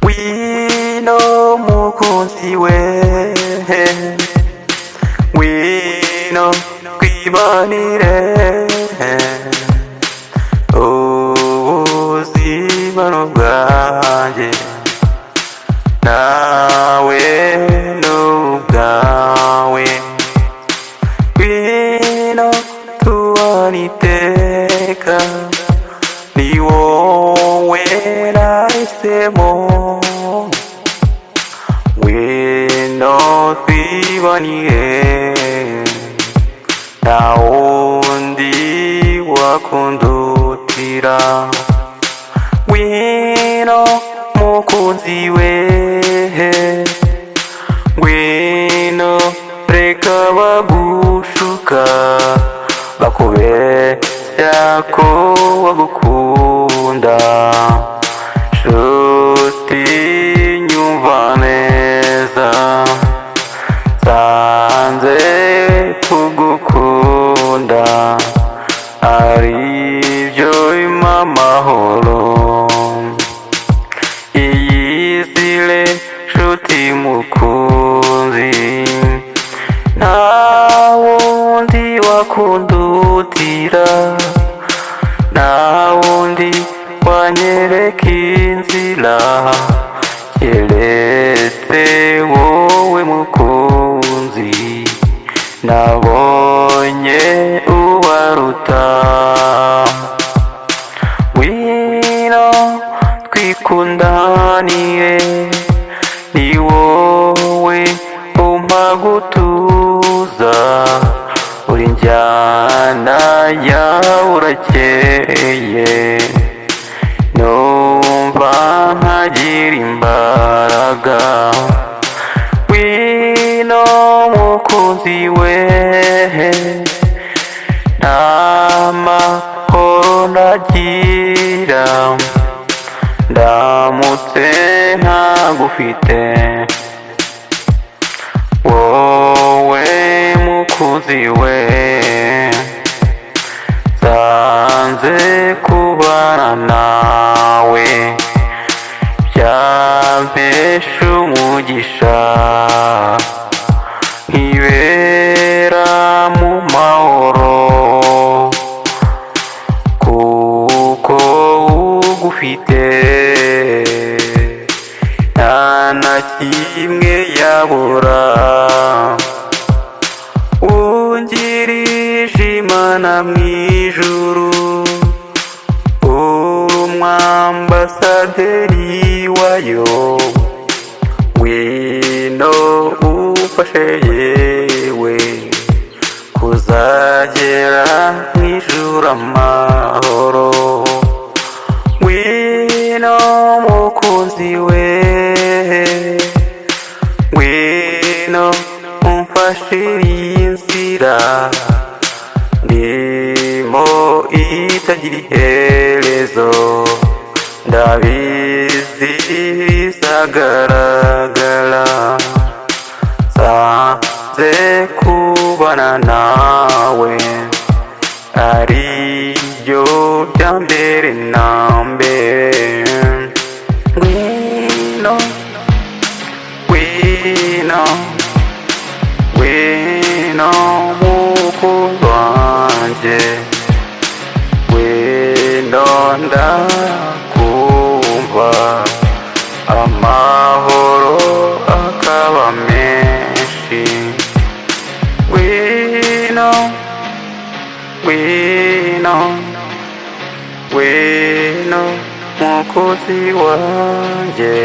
wino mukunzi we, wino twibanire ubuzima n'ubwanjye, nawe n'ubwawe, wino tubane iteka, ni wowe nahisemo, wino twibanire, nta wundi wakundutira, wino mukunzi we, wino reka bagushuka bakubeshya ko bagukunda, nshuti nyumva neza, nsanze kugukunda aribyo bimpa amahoro. Iyizire nshuti mukunzi, nta wundi wakundutira, nta wundi wanyereka inzira keretse wowe mukunzi, nabonye ubaruta, wino twikundanire, ni wowe umpa gutuza, uri njyana yawe urakeye, numva nkagira imbaraga, wino mukunzi we, nta mahoro nagira ndamutse ntagufite, wowe mukunzi we, nsanze kubana nawe byampesha umugisha, nkibera mu mahoro, kuko ugufite nta na kimwe yabura, wungirije Imana mw'ijuru, umwambasaderi wayo, wino ufashe yewe kuzagera mw'ijuru amahoro, wino mukunzi we, wino umfashire inzira ndimo itagira iherezo, ndabizi bizagaragara, nsanze kubana nawe aribyo bya mbere na mbere, wino wino wino mukunzi wanjye, wino ndakumva amahoro akaba menshi, wino wino wino mukunzi wanjye.